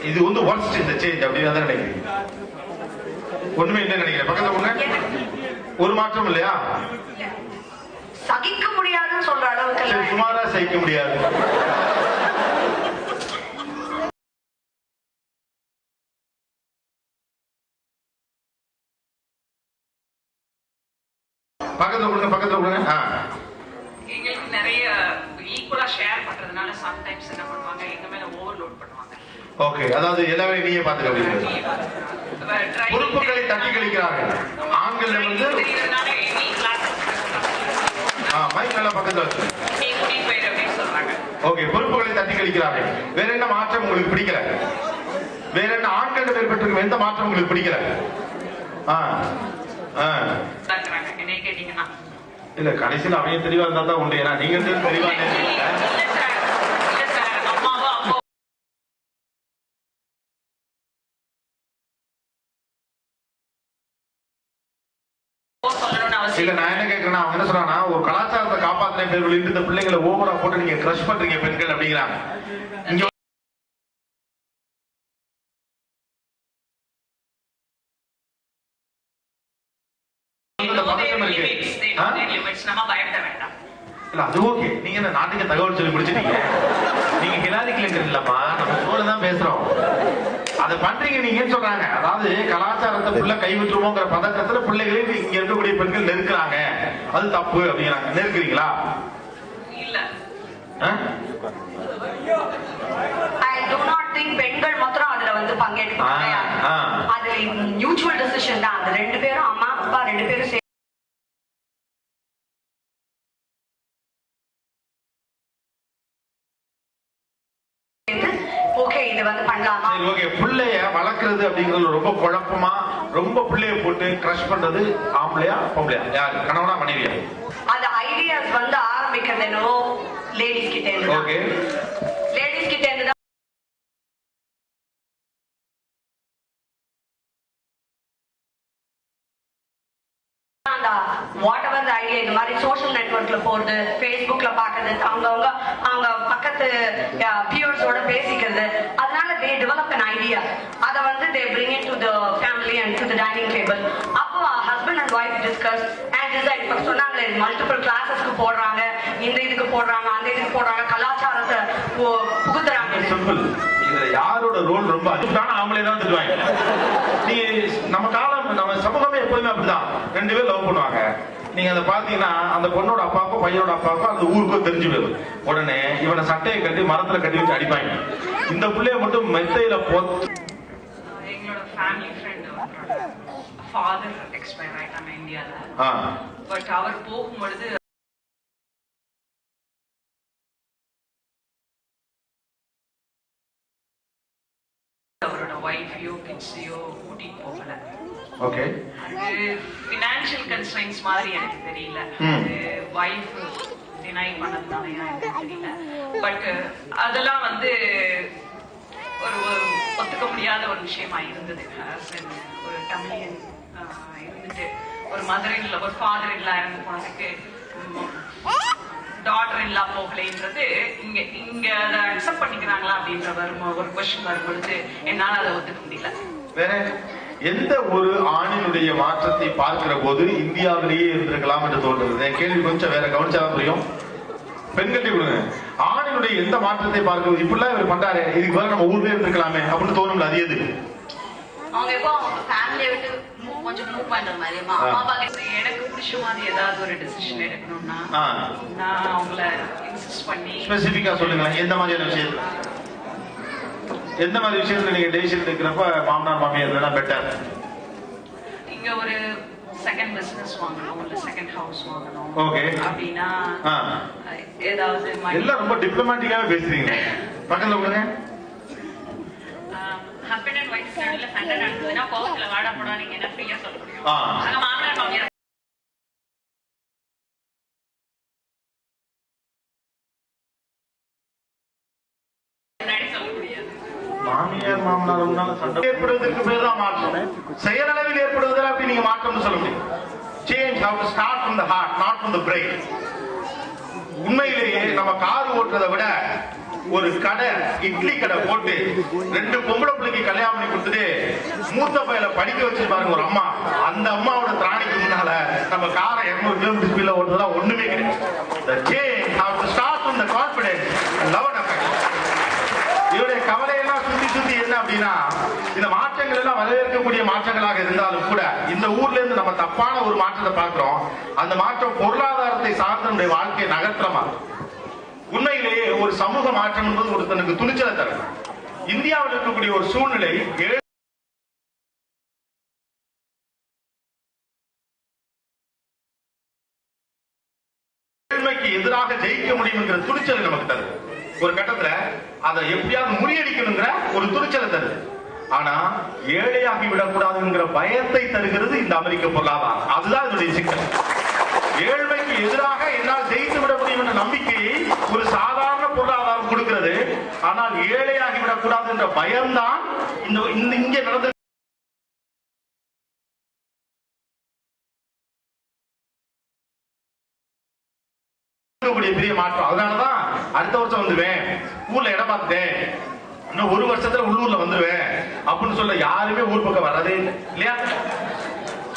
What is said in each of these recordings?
இது வந்து worst இந்த சேஞ்ச் அப்படின்னு தான் நினைக்கிறீங்க? ஒண்ணுமே என்ன நினைக்கிறேன்? பக்கத்துல ஒண்ணு ஒரு மாற்றம் இல்லையா? சகிக்க முடியாதுன்னு சொல்ற அளவுக்கு சுமாரா சகிக்க முடியாது. பக்கத்துல கொடுங்க, பக்கத்துல கொடுங்க. எங்களுக்கு நிறைய ஈக்குவலா ஷேர் பண்றதுனால சம்டைம்ஸ் என்ன பண்ணுவாங்க, எங்க மேல ஓவர்லோட் பண்ணுவாங்க. ஓகே, அதாவது எல்லாமே நீயே பாத்துக்க. பொறுப்புகளை தட்டி கழிக்கிறார்கள். ஆண்கள் வந்து மைக் நல்லா பக்கத்துல வச்சு ஓகே, பொறுப்புகளை தட்டி கழிக்கிறார்கள். வேற என்ன மாற்றம் உங்களுக்கு பிடிக்கல? வேற என்ன ஆண்கள் ஏற்பட்டிருக்கும் எந்த மாற்றம் உங்களுக்கு பிடிக்கல? இல்ல கடைசியில் அவங்க தெளிவா இருந்தா தான் உண்டு. ஏன்னா நீங்க தெளிவா இல்ல நான் என்ன கேட்கிறேன்னா, அவங்க என்ன சொல்றாங்கன்னா, ஒரு கலாச்சாரத்தை காப்பாத்தின பேர்கள் இந்த பிள்ளைங்களை ஓவரா போட்டு நீங்க கிரஷ் பண்றீங்க பெண்கள் அப்படிங்கிறாங்க. இங்க அது ஓகே. நீங்க என்ன நாட்டுக்கு தகவல் சொல்லி முடிச்சிட்டீங்க? நீங்க ஹிலாரி கிளின்டன் இல்லம்மா, நம்ம சோழ தான் பேசுறோம். அதை பண்றீங்க நீங்கன்னு சொல்றாங்க. அதாவது கலாச்சாரத்தை புள்ள கைவிட்டுருமோங்கிற பதக்கத்துல பிள்ளைகளே இங்க இருக்கக்கூடிய பெண்கள் நெருக்கிறாங்க, அது தப்பு அப்படிங்கிறாங்க. நெருக்குறீங்களா? இல்ல, I do not think பெண்கள் மாத்திரம் அதுல வந்து பங்கேற்கிறாங்க. அது மியூச்சுவல் டிசிஷன் தான். அந்த ரெண்டு பேரும் அம்மா அப்பா ரெண்டு பேரும் பிள்ளைய வளர்க்கறது அப்படிங்கிறது ரொம்ப குழப்பமா, ரொம்ப பிள்ளைய போட்டு கிரஷ் பண்றது ஆம்பளையா பொம்பளையா, யாரு கணவனா மனைவியா? அது ஐடியாஸ் வந்து ஆரம்பிக்கிறது என்னவோ லேடிஸ் கிட்ட இருந்து. ஓகே, லேடிஸ் கிட்ட இருந்து வாட் எவர் ஐடியா. இந்த மாதிரி சோஷியல் நெட்வொர்க்ல போறது, ஃபேஸ்புக்ல பாக்குறது, அவங்க பக்கத்து பியர்ஸோட பேசிக்கிறது, அதனால they develop an idea. அத வந்து they bring it to the family and to the dining table. அப்போ husband and wife discuss and decide. இப்ப சொன்னாங்களே மல்டிபிள் கிளாஸஸ்க்கு போடுறாங்க, இந்த இதுக்கு போடுறாங்க, அந்த இதுக்கு போடுறாங்க, கலாச்சாரத்தை புகுத்துறாங்க. சிம்பிள். இதுல யாரோட ரோல் ரொம்ப அதிகமான ஆம்பளை தான் திட்டுவாங்க. நீ நம்ம காலம், நம்ம சமூகமே எப்போதுமே அப்படிதான். ரெண்டு பேரும் லவ் பண்ணுவாங்க. நீங்க அதை பாத்தீங்கன்னா அந்த பொண்ணோட அப்பாவுக்கும் பையனோட அப்பாவுக்கும் அந்த ஊருக்கும் தெரிஞ்சு போயிடும். உடனே இவனை சட்டையை கட்டி மரத்துல கட்டி வச்சு அடிப்பாங்க. இந்த பிள்ளைய மட்டும் மெத்தையில போட்டு. எங்களோட ஃபேமிலி ஃப்ரெண்ட் ஃபாதர் எக்ஸ்பயர் ஆயிட்டாங்க இந்தியால. பட் அவர் போகும்பொழுது அவரோட வைஃபையோ கிட்ஸையோ கூட்டிட்டு போகல. ஓகே, அது ஃபினான்ஷியல் கன்ஸ்ட்ரெயின்ஸ் மாதிரி எனக்கு தெரியல. அது வைஃப் டினை பண்ணதுனால எனக்கு தெரியல. பட் அதெல்லாம் வந்து ஒரு ஒத்துக்க முடியாத ஒரு விஷயமா இருந்தது. ஒரு தமிழியன் இருந்துட்டு ஒரு மதர் இல்ல ஒரு ஃபாதர் இல்ல இறந்து போனதுக்கு டாட்டர் இல்லா போகலைன்றது இங்க அதை அக்செப்ட் பண்ணிக்கிறாங்களா அப்படின்ற ஒரு கொஸ்டின் வரும்பொழுது என்னால அதை ஒத்துக்க முடியல. வேற எந்த ஒரு ஆணினுடைய மாற்றத்தை பார்க்கிற போது இந்தியாவிலேயே இருந்திருக்கலாம் என்று தோன்றுறது? கேள்வி கொஞ்சம் வேற கவனிச்சாதான் புரியும். பெண்கள்ட்ட கொடுங்க. ஆணினுடைய எந்த மாற்றத்தை பார்க்கிறது? இப்படிலாம் இவர் பண்றாரு, இதுக்கு வேற நம்ம ஊர்லயே இருந்திருக்கலாமே அப்படின்னு தோணும்ல, அது எது? அவங்க எப்போ அவங்க ஃபேமிலியை விட்டு கொஞ்சம் மூவ் பண்ற மாதிரி எனக்கு பிடிச்ச மாதிரி ஏதாவது ஒரு டிசிஷன் எடுக்கணும்னா நான் அவங்கள இன்சிஸ்ட் பண்ணி ஸ்பெசிபிக்கா சொல்லுங்களேன். எந்த மாதிரியான விஷயம், எந்த மாதிரி விஷயத்துல நீங்க டெசிஷன் எடுக்கிறப்ப மாமனார் மாமியார் தான் பெட்டர்? இங்க ஒரு செகண்ட் பிசினஸ் வாங்கணும், இல்ல செகண்ட் ஹவுஸ் வாங்கணும். ஓகே, அப்படின்னா ஏதாவது எல்லாம் ரொம்ப டிப்ளமேட்டிக்காவே பேசுறீங்க. பக்கத்துல கொடுங்க. ஹஸ்பண்ட் அண்ட் வைஃப் நடுவுல சண்டை நடக்குதுன்னா கோவத்துல வாடா போடா நீங்க என்ன ஃப்ரீயா சொல்ல முடியும்? அங்க மாமனார் மாமியார் மாமியார் மாமனார் சண்டை ஏற்படுவதற்கு பேர் தான் மாற்றம். செயலளவில் ஏற்படுவதில் அப்படி நீங்க மாற்றம்னு சொல்ல முடியும். Change how to start from the heart, not from the brain. உண்மையிலேயே நம்ம கார் ஓட்டுறதை விட ஒரு கடை, இட்லி கடை போட்டு 2 பொம்பளை பிள்ளைக்கு கல்யாணம் பண்ணி கொடுத்துட்டு மூத்த பையல படிக்க வச்சு பாருங்க ஒரு அம்மா. அந்த அம்மாவோட திராணிக்கு முன்னால நம்ம காரை 200 கிலோமீட்டர் ஸ்பீட்ல ஓட்டுறதா ஒண்ணுமே கிடையாது. The change have to start from the confidence and love and affection. இவருடைய கவலையெல்லாம் சுத்தி என்ன அப்படின்னா, இந்த மாற்றங்கள் எல்லாம் வரவேற்கக்கூடிய மாற்றங்களாக இருந்தாலும் கூட இந்த ஊர்ல இருந்து நம்ம தப்பான ஒரு மாற்றத்தை பார்க்கிறோம். அந்த மாற்றம் பொருளாதாரத்தை சார்ந்த நம்முடைய வாழ்க்கையை நகர்த்தமா. உண்மையிலேயே ஒரு சமூக மாற்றம் என்பது ஒருத்தனுக்கு துணிச்சலை தரும். இந்தியாவில் இருக்கக்கூடிய ஒரு சூழ்நிலை ஏழ்மைக்கு எதிராக ஜெயிக்க முடியும் என்கிற துணிச்சலை நமக்கு தருது. ஒரு கட்டத்துல அதை எப்படியாவது முறியடிக்கணுங்கிற ஒரு துணிச்சலை தருது. ஆனா ஏழையாகி விடக்கூடாதுங்கிற பயத்தை தருகிறது இந்த அமெரிக்க பொருளாதாரம். அதுதான் இதனுடைய சிக்கல். ஏழ்மைக்கு எதிராக என்னால் ஜெயித்து விட முடியும் என்ற நம்பிக்கையை ஒரு சாதாரண பொருளாதாரம் கொடுக்கிறது. ஆனால் ஏழையாகி விடக்கூடாது என்ற பயம்தான் இங்கே நடந்து பெரிய மாற்றம். அதனாலதான் அடுத்த வருஷம் வந்துருவேன், ஊர்ல இடம் பார்த்துட்டேன், இன்னும் 1 வருஷத்துல உள்ளூர்ல வந்துருவேன் அப்படின்னு சொல்ல யாருமே ஊர் பக்கம் வராதே இல்லையா?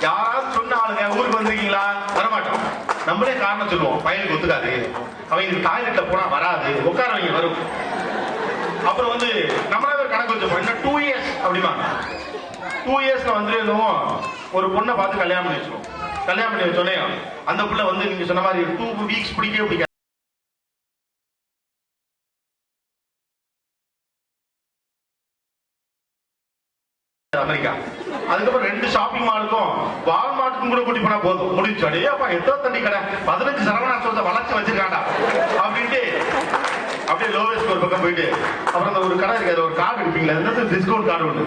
யாராவது சொன்ன ஆளுங்க ஊருக்கு வந்திருக்கீங்களா? வரமாட்டோம். நம்மளே காரணம் சொல்லுவோம், பையனுக்கு ஒத்துக்காது, அவங்க டாய்லெட்ல போனா வராது, உட்காரவங்க வரும். அப்புறம் நம்மளால ஒரு கணக்கு வச்சுப்போம், இன்னும் 2 இயர்ஸ் அப்படிமாங்க. 2 இயர்ஸ்ல வந்துருவோம், ஒரு பொண்ணை பார்த்து கல்யாணம் பண்ணி வச்சிருவோம். கல்யாணம் பண்ணி வச்சோடனே அந்த புள்ள நீங்க சொன்ன மாதிரி 2 வீக்ஸ் பிடிக்கவே பிடிக்காது. அமெரிக்கா. அதுக்கப்புறம் 2 ஷாப்பிங் மாலுக்கும் வால்மார்ட்டுக்கும் கூட கூட்டி போனா போதும், முடிஞ்சு. அடையே அப்பா எத்தனை தண்ணி கடை, 15 சரவணா ஸ்டோர்ஸை வளர்ச்சி வச்சிருக்காண்டா அப்படின்ட்டு அப்படியே லோவஸ்ட் ஒரு பக்கம் போயிட்டு அப்புறம் அந்த ஒரு கடை இருக்காது, ஒரு கார்டு எடுப்பீங்களா, டிஸ்கவுண்ட் கார்டு ஒன்று.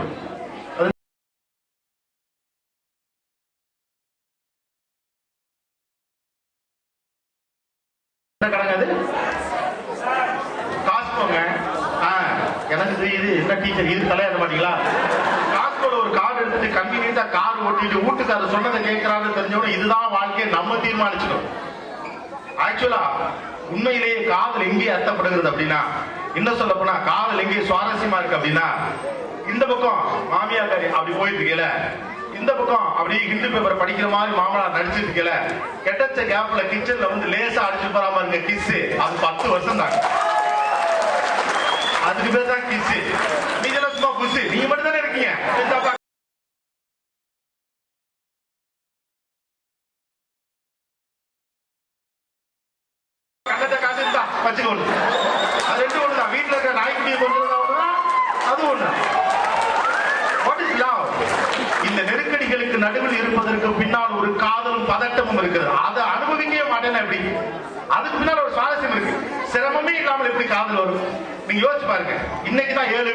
காஸ்கோங்க, எனக்கு தெரியுது என்ன டீச்சர் இது தலையாட மாட்டீங்களா? காஸ்கோல ஒரு கார்டு எடுத்துட்டு கன்வீனியன்டா கார் ஓட்டிட்டு வீட்டுக்காரர் சொன்னதை கேட்கிறான்னு தெரிஞ்சவன இதுதான் வாழ்க்கையை நம்ம தீர்மானிச்சிடும். ஆக்சுவலா உண்மையிலேயே காதல் எங்கே அர்த்தப்படுகிறது அப்படின்னா, என்ன சொல்ல போனா காதல் எங்கே சுவாரஸ்யமா இருக்கு அப்படின்னா, இந்த பக்கம் மாமியார் அப்படி போயிட்டு இருக்கல, இந்த பக்கம் அப்படி ஹிந்து பேப்பர் படிக்கிற மாதிரி மாமனார் நடிச்சிட்டு இருக்கல, கெட்டச்ச கேப்ல கிச்சன்ல லேசா அடிச்சு போறாம இருக்க கிஸ், அது 10 வருஷம் தாங்க. அதுக்கு பேர் தான் கிஸ். நீங்க சும்மா புஸ், நீங்க மட்டும் தானே இருக்கீங்க. கண்ணத்தை காசு இருந்தா வச்சுக்கணும், அது 2 ஒண்ணுதான். வீட்டுல இருக்க நாய்க்குட்டியை கொண்டு அது ஒண்ணு. இந்த நெருக்கடிகளுக்கு நடுவில் இருப்பதற்கு பின்னால் ஒரு காதலும் பதட்டமும் இருக்கிறது. அதை அனுபவிக்கவே மாட்டேன்னா எப்படி? அதுக்கு பின்னால் ஒரு சுவாரஸ்யம் இருக்கு. சிரமமே இல்லாமல் எப்படி காதல் வரும்? நீங்க யோசிச்சு பாருங்க. இன்னைக்குதான் 7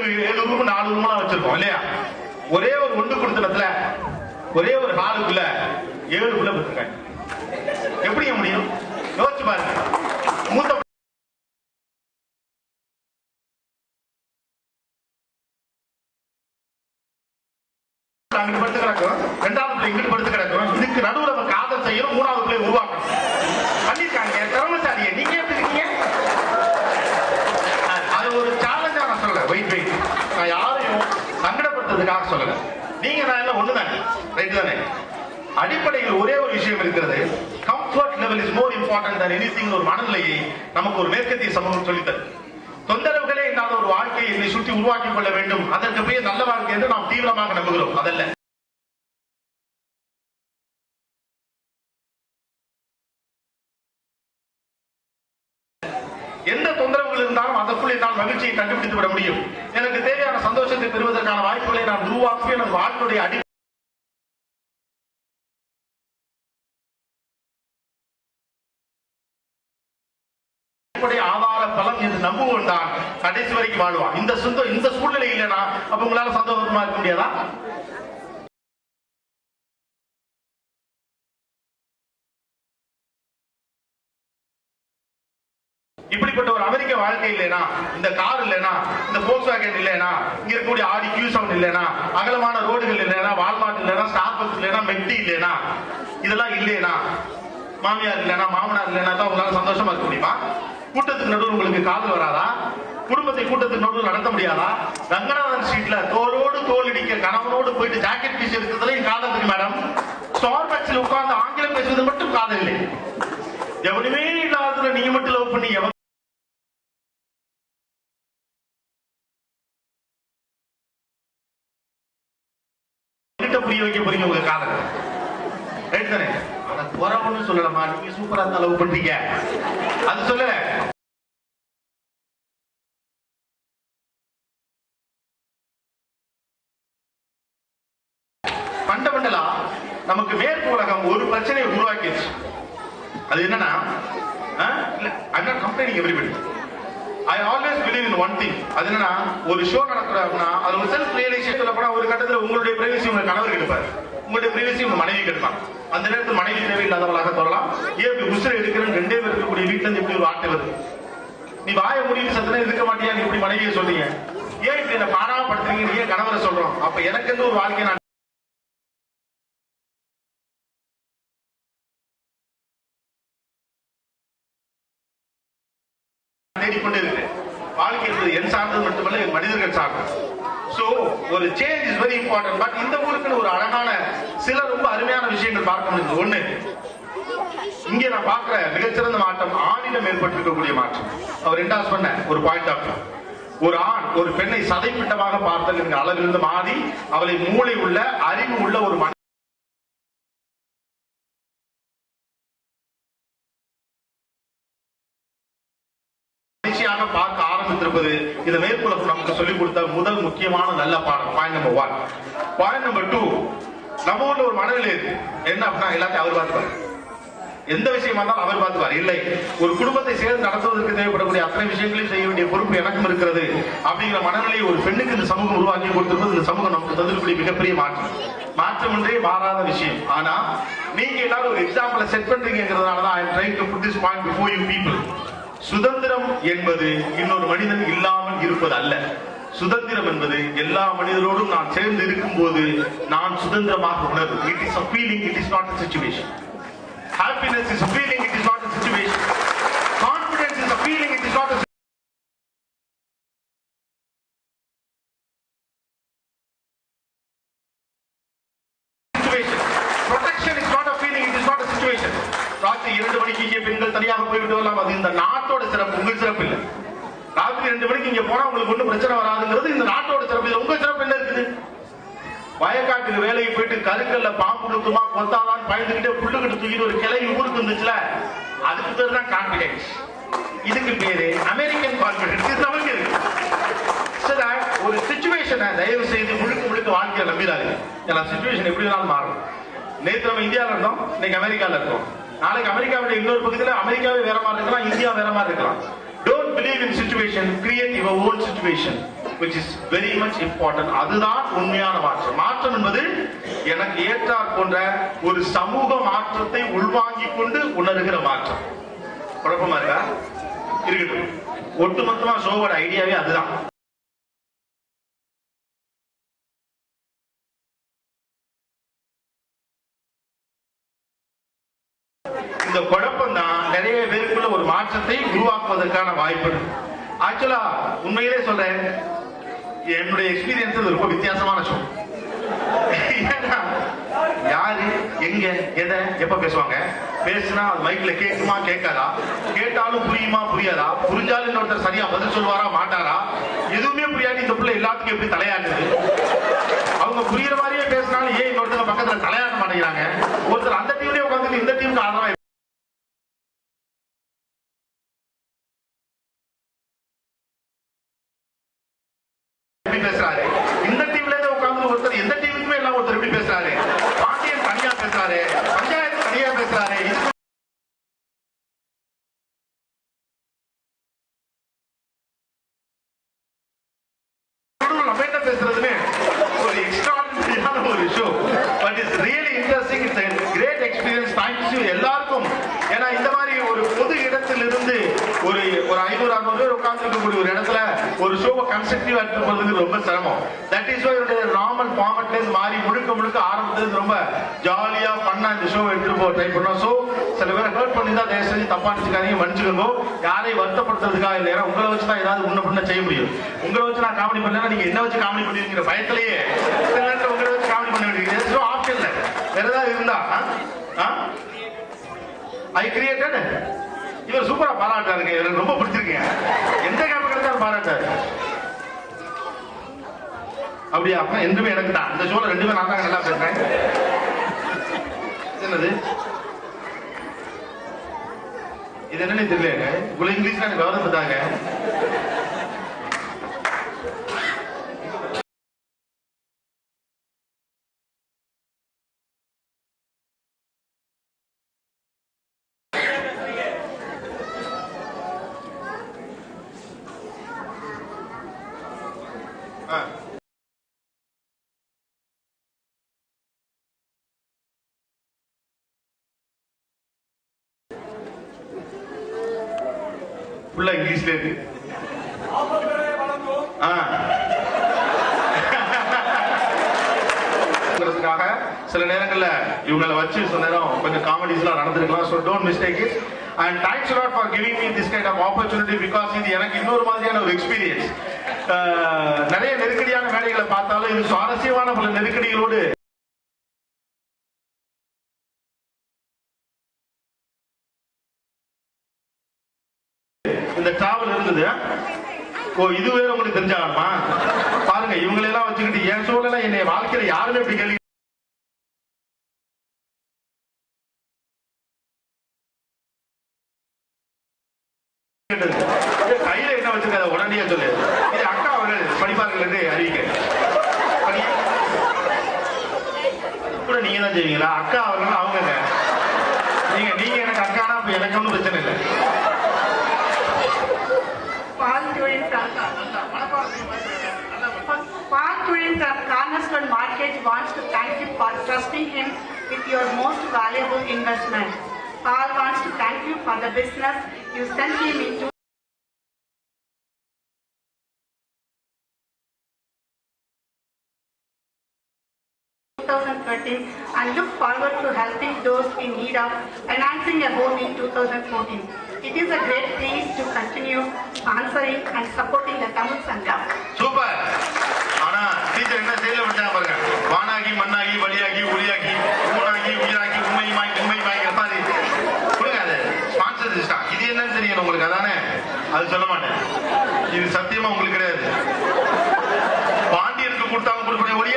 ரூம் 4 ரூம் வச்சிருக்கோம் இல்லையா? ஒரே ஒரு ஒன்று கொடுத்தனத்துல ஒரே ஒரு ஹாலுக்குள்ள 7 புள்ள பெற்றிருக்காங்க. எப்படி முடியும்? யோசிச்சு பாருங்க. மூத்த அங்கிட்டு படுத்து கிடக்கும், 2வது பிள்ளை இங்கிட்டு படுத்து கிடக்கும். இதுக்கு நடுவில் நம்ம காதல் செய்யணும், 3வது பிள்ளை உருவாக்கணும். பண்ணிருக்காங்க. திறமைசாலியை நீங்க எப்படி இருக்கீங்க? அது ஒரு சேலஞ்சா நான் சொல்லல. வெயிட் நான் யாரையும் சங்கடப்படுத்துறதுக்காக சொல்லல. நீங்க நான் எல்லாம் ஒண்ணுதானே, ரைட் தானே? அடிப்படையில் ஒரே ஒரு விஷயம் இருக்கிறது. Comfort level is more important than anything. ஒரு மனநிலையை நமக்கு ஒரு மேற்கத்திய சமூகம் சொல்லித்தரு. தொந்தரவுகளே இல்லாத ஒரு வாழ்க்கையை என்னை சுற்றி உருவாக்கிக் கொள்ள வேண்டும், அதற்கு பெயர் நல்ல வாழ்க்கை என்று நாம் தீவிரமாக நம்புகிறோம். அதல்ல. எந்த தொந்தரவுகள் இருந்தாலும் அதற்குள் என்னால் மகிழ்ச்சியை கண்டுபிடித்து விட முடியும். எனக்கு தேவையான சந்தோஷத்தை பெறுவதற்கான வாய்ப்புகளை நான் உருவாக்கி எனது வாழ்க்கையுடைய ஆதார பலம் என்று நம்புவோம் தான் கடைசி வரைக்கும் வாழ்வான். இந்த சூழ்நிலை இல்லைன்னா அப்ப உங்களால சந்தோஷமா இருக்க முடியாதா? இப்படிப்பட்ட ஒரு அமெரிக்க வாழ்க்கை இல்லைனா, இந்த கார் இல்லைனா, இந்த போக்ஸ்வாகன் இல்லைனா, இங்க இருக்கக்கூடிய ஆடி Q7 இல்லைனா, அகலமான ரோடுகள் இல்லைனா, வால்மார்ட் இல்லைனா, ஸ்டார்பக்ஸ் இல்லைனா, மெக்டி இல்லைனா, இதெல்லாம் இல்லைனா, மாமியார் இல்லைனா, மாமனார் இல்லைனா தான் உங்களால சந்தோஷமா இருக்க முடியுமா? கூட்டத்துக்கு நடுவில் உங்களுக்கு காதல் வராதா? குடும்பத்தை கூட்டத்துக்கு நடுவில் நடத்த முடியாதா? ரங்கநாதன் ஸ்ட்ரீட்ல தோளோடு தோல் இடிக்க கணவனோடு போயிட்டு ஜாக்கெட் பீஸ் எடுக்கிறதுல காதலுக்கு மேடம். ஸ்டார்பக்ஸ்ல உட்கார்ந்து ஆங்கிலம் பேசுவது மட்டும் காதல் இல்லை. எவனுமே இல்லாததுல நீங்க மட்டும் லவ் பண்ணி புரிய வைக்க போறீங்க உங்க காதல். ரைட் தானே? அத குறவுன்னு சொல்லலாமா? நீங்க சூப்பரா தான் லவ் பண்றீங்க அது சொல்லல. ஃபண்டமெண்டலா நமக்கு மேற்கு உலகம் ஒரு பிரச்சனையை உருவாக்கிடுச்சு. அது என்னன்னா, I'm not complaining everybody. I always believe in one thing. அது என்னன்னா, ஒரு ஷோ நடக்குறாங்கன்னா அது ஒரு செல்ஃப் ரியலைசேஷன் சொல்லப்போனா ஒரு கட்டத்துல உங்களுடைய பிரைவசி உங்க கணவர் கெடுப்பார், உங்களுடைய பிரைவசி உங்க மனைவி கெடுப்பாங்க. அந்த நேரத்தில் மனைவி தேவையில்லாதவளாக சொல்லலாம். ஏன் உசுரை எடுக்கிறேன்னு ரெண்டே பேர் இருக்கக்கூடிய வீட்டுல இருந்து எப்படி ஒரு வார்த்தை வருது? நீ வாய முடிவு சத்தனை இருக்க மாட்டியா? நீ இப்படி மனைவியை சொல்றீங்க, ஏன் இப்படி என்ன பாடாமப்படுத்துறீங்க? நீ ஏன் கணவரை சொல்றோம்? அப்ப எனக்கு எந்த ஒரு வாழ்க்கை நான் தேடிக்கொண்டே இருக்கிறேன். வாழ்க்கை என்பது என் சார்ந்தது மட்டுமல்ல, என் மனிதர்கள் சார்ந்தது. சோ ஒரு change is very important. But இந்த ஊருக்கு ஒரு அழகான சில ரொம்ப அருமையான விஷயங்கள் பார்க்க முடியுது. ஒண்ணு, இங்கே நான் பார்க்கிற மிகச்சிறந்த மாற்றம் ஆணிடம் ஏற்பட்டிருக்கக்கூடிய மாற்றம். அவர் ரெண்டாவது சொன்ன ஒரு பாயிண்ட் ஆஃப் வியூ, ஒரு ஆண் ஒரு பெண்ணை சதைப்பிட்டமாக பார்த்தல் என்கிற அளவிலிருந்து மாறி அவளை மூளை உள்ள அறிவு உள்ள ஒரு பார்க்க ஆரம்பித்திருப்பது இந்த மேற்குலகம் நமக்கு சொல்லிக் கொடுத்த முதல் முக்கியமான நல்ல பாடம். Point number 1. பாயிண்ட் நம்பர் 2, நம்ம ஊர்ல ஒரு மனநிலை இருக்கு என்ன அப்படின்னா, எல்லாத்தையும் அவர் பார்த்துப்பார், எந்த விஷயமா இருந்தாலும் அவர் பார்த்துப்பார். இல்லை, ஒரு குடும்பத்தை சேர்ந்து நடத்துவதற்கு தேவைப்படக்கூடிய அத்தனை விஷயங்களையும் செய்ய வேண்டிய பொறுப்பு எனக்கும் இருக்கிறது அப்படிங்கிற மனநிலையை ஒரு பெண்ணுக்கு இந்த சமூகம் உருவாக்கி கொடுத்திருப்பது இந்த சமூகம் நமக்கு தந்திருக்கக்கூடிய மிகப்பெரிய மாற்றம். மாற்றம் ஒன்றே மாறாத விஷயம். ஆனா நீங்க எல்லாரும் ஒரு எக்ஸாம்பிளை set பண்றீங்கிறதுனாலதான் I am trying to put this point before you people. சுதந்திரம் என்பது இன்னொரு மனிதன் இல்லாமல் இருப்பது அல்ல. சுதந்திரம் என்பது எல்லா மனிதரோடும் நான் சேர்ந்து இருக்கும் போது நான் சுதந்திரமாக உணர்வு. It is a feeling, it is not a situation. Happiness is a feeling, it is not a situation. Confidence is a feeling, it is not a situation. Protection is not a feeling, it is not a situation. ராத்திரி 2 மணிக்கு இங்கே பெண்கள் தனியாக போய்விட்டு வரலாம், அது இந்த நாட்டோட சிறப்பு, உங்கள் சிறப்பு இல்லை. ராத்திரி 2 மணிக்கு இங்க போனா உங்களுக்கு ஒன்றும் பிரச்சனை வராதுங்கிறது இந்த நாட்டோட சிறப்பு. உங்க சிறப்பு என்ன இருக்குது? வயக்காட்டுக்கு வேலைக்கு போயிட்டு கருக்கல்ல பாம்பு நிறுத்துமா கொத்தாதான் பயந்துகிட்டே புல்லுகிட்டு தூக்கிட்டு ஒரு கிளை ஊருக்கு இருந்துச்சுல, அதுக்கு பேர் தான் கான்பிடன்ஸ். இதுக்கு பேரு அமெரிக்கன் கான்பிடன்ஸ். நமக்கு இருக்கு. ஒரு சிச்சுவேஷனை தயவு செய்து முழுக்க வாழ்க்கையை நம்பிடாது. ஏன்னா சிச்சுவேஷன் எப்படி வேணாலும் மாறும். நேற்று நம்ம இந்தியாவில் இருந்தோம், இன்னைக்கு அமெரிக்காவில் இருக்கோம். நாளைக்கு அமெரிக்காவுடைய இன்னொரு பகுதியில் அமெரிக்காவே வேற மாதிரி இருக்கலாம், இந்தியா வேற மாதிரி இருக்கலாம். Don't believe in situation, create your own situation, which is very much important. அதுதான் உண்மையான மாற்றம். மாற்றம் என்பது எனக்கு ஏற்றாற் போன்ற ஒரு சமூக மாற்றத்தை உள்வாங்கிக் கொண்டு உணர்கிற மாற்றம். குழப்பமா இருக்கா? இருக்கட்டும். ஒட்டுமொத்தமா ஷோவோட ஐடியாவே அதுதான். இந்த குழப்பம் தான் நிறைய பேருக்குள்ள ஒரு மாற்றத்தை உருவாக்குவதற்கான வாய்ப்பு. ஆக்சுவலா உண்மையிலே சொல்றேன், என்னுடைய எக்ஸ்பீரியன்ஸ் ரொம்ப வித்தியாசமான ஷோ. யாரு எங்க எதை எப்ப பேசுவாங்க, பேசுனா அது மைக்ல கேட்குமா கேட்காதா, கேட்டாலும் புரியுமா புரியாதா, புரிஞ்சாலும் இன்னொருத்தர் சரியா பதில் சொல்லுவாரா மாட்டாரா, எதுவுமே புரியாது. இந்த பிள்ளை எல்லாத்துக்கும் எப்படி தலையாடுது? அவங்க புரியுற மாதிரியே பேசினாலும் ஏன் இன்னொருத்தர் பக்கத்துல தலையாட மாட்டேங்கிறாங்க? ஒருத்தர் அந்த டீம்லயே உட்காந்து இந்த டீமுக்கு ஆதரவா பேசுறாரு, இந்த டீம்ல இருந்து உட்கார்ந்து ஒருத்தர் எந்த டீமுக்குமே எல்லாம் ஒருத்தர் எப்படி பேசுறாரு, பாண்டியன் தனியா பேசுறாரு, பஞ்சாயத்து தனியா பேசுறாரு. நம்ம என்ன பேசுறதுன்னு ஒரு எக்ஸ்ட்ராடினரியான ஒரு show. But it's really interesting. It's a great experience. Thanks you எல்லாருக்கும். ஏன்னா இந்த மாதிரி ஒரு பொது இடத்திலிருந்து ஒரு 500-600 பேர் உட்கார்ந்து இருக்கக்கூடிய ஒரு இடத்துல ஒரு ஷோவை கன்ஸ்ட்ரக்டிவா எடுத்து போறதுக்கு ரொம்ப சிரமம். தட் இஸ் வை நார்மல் ஃபார்மட்ல இருந்து மாறி முழுக்க ஆரம்பத்துல ரொம்ப ஜாலியா பண்ணா இந்த ஷோ எடுத்துட்டு போக ட்ரை பண்ணோம். சோ சில பேரை ஹர்ட் பண்ணிருந்தா தயவு செஞ்சு தப்பா நினைச்சுக்காதீங்க, மன்னிச்சுக்கோங்க. யாரையும் வருத்தப்படுத்துறதுக்காக இல்லை, ஏன்னா உங்களை வச்சு தான் ஏதாவது முன்ன பின்ன செய்ய முடியும். உங்களை வச்சு நான் காமெடி பண்ணா நீங்க என்ன வச்சு காமெடி பண்ணுவீங்கிற பயத்திலேயே சில நேரத்தில் உங்களை வச்சு காமெடி பண்ண வேண்டியது. ஸோ ஆப்ஷன் இல்லை, வேற ஏதாவது இருந்தா ஐ கிரியேட்டட். இவர் சூப்பரா பாராட்டாருங்க, எனக்கு ரொம்ப பிடிச்சிருக்கீங்க. எந்த கேமரா கிடைச்சாலும் பாராட்டாரு. அப்படியா? அப்ப ரெண்டுமே எனக்கு தான். இந்த ஷோல ரெண்டுமே நான் தான் நல்லா பேசுறேன். என்னது இது என்னன்னு தெரியல. இவ்வளவு இங்கிலீஷ்ல எனக்கு கவனம் பார்த்தாங்க. ஃபுல்லா இங்கிலீஷ்ல இருக்கு. சில நேரங்கள்ல இவங்களை வச்சு சில நேரம் கொஞ்சம் காமெடிஸ் எல்லாம் நடந்திருக்கலாம். So don't mistake it. And thanks a lot for giving me this kind of opportunity because இது எனக்கு இன்னொரு மாதிரியான ஒரு எக்ஸ்பீரியன்ஸ். நிறைய நெருக்கடியான வேலைகளை பார்த்தாலும் இது சுவாரஸ்யமான பல நெருக்கடிகளோடு இந்த டிராவல் இருந்தது. ஓ இது வேற உங்களுக்கு தெரிஞ்சாகணுமா? பாருங்க இவங்களெல்லாம் வச்சுக்கிட்டு என் சூழல என்னை வாழ்க்கையில யாருமே இப்படி கேள்வி கையில என்ன வச்சிருக்காத உடனே சொல்லு. இது அக்கா அவர்கள் படிப்பார்கள் என்று அறிவிக்க கூட நீங்க தான் செய்வீங்களா? அக்கா அவர்கள் அவங்க நீங்க எனக்கு அக்கானா இப்ப எனக்கு ஒன்றும் பிரச்சனை இல்லை. Paul Turin from Cornerstone Mortgage wants to thank you for trusting him with your most valuable investment. Paul wants to thank you for the business you sent him into. And look forward to helping those in need of financing a home in 2014. It is a great pleasure to continue sponsoring and supporting the Tamil Sangam. Super! ஆனா teacher என்ன செய்யல விட்டாங்க பாருங்க. வானாகி மண்ணாகி வழியாகி ஒளியாகி ஊனாகி உயிராகி உண்மைமாய்ங்கிற மாதிரி கொடுங்க. அது sponsor system. இது என்னன்னு தெரியும் உங்களுக்கு, அதானே? அது சொல்ல மாட்டேன். இது சத்தியமா உங்களுக்கு கிடையாது. பாண்டியருக்கு கொடுத்தாங்க கொடுப்பேன் ஒளிய.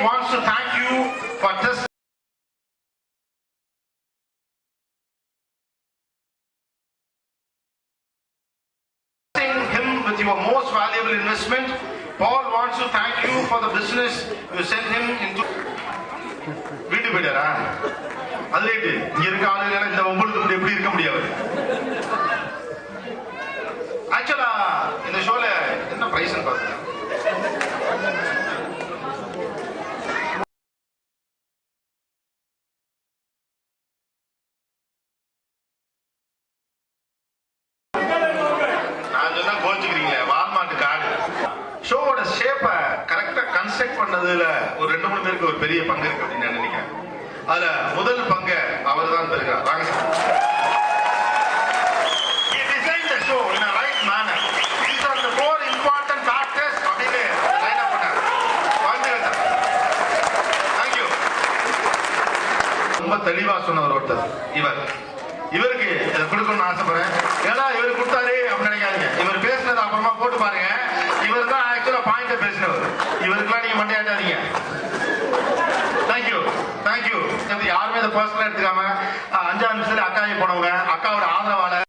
Wants to thank you for trusting him with your most valuable investment. Paul wants to thank you for the business you sent him into. வீட்டு போயிட்டாரா? அது ரைட்டு. இங்க இருக்க ஆளுங்க இந்த உங்களுக்கு எப்படி இருக்க முடியாது. ஆக்சுவலா இந்த ஷோல என்ன பிரைஸ் பாருங்க. ஷோவோட ஷேப்பை கரெக்டா கன்ஸ்ட்ரக்ட் பண்ணதுல ஒரு 2-3 பேருக்கு ஒரு பெரிய பங்கு இருக்கு அப்படின்னு நான் நினைக்கிறேன். அதுல முதல் பங்கு அவர் தான் பெறுகிறார். வாங்க sir. He designed the show in a right manner. These are the 4 important factors அப்படின்னு லைன் அப் பண்ணார். வாழ்த்துக்கள் சார். Thank you. ரொம்ப தெளிவா சொன்னவர் ஒருத்தர் இவருக்கு இதை கொடுக்கணும்னு ஆசைப்படுறேன். ஏன்னா இவர் கொடுத்தாரு அப்படின்னு நினைக்காதீங்க. இவர் பேசுனது அப்புறமா போட்டு பாருங்க. இவர் தான் ஆக்சுவலா பாயிண்ட பேசினவர். இவருக்குலாம் நீங்க மண்டையாட்டாதீங்க. தேங்க்யூ. யாருமே இதை பர்சனலா எடுத்துக்காம 5 நிமிஷத்துல அக்காவை போனவங்க, அக்காவோட ஆதரவாளர்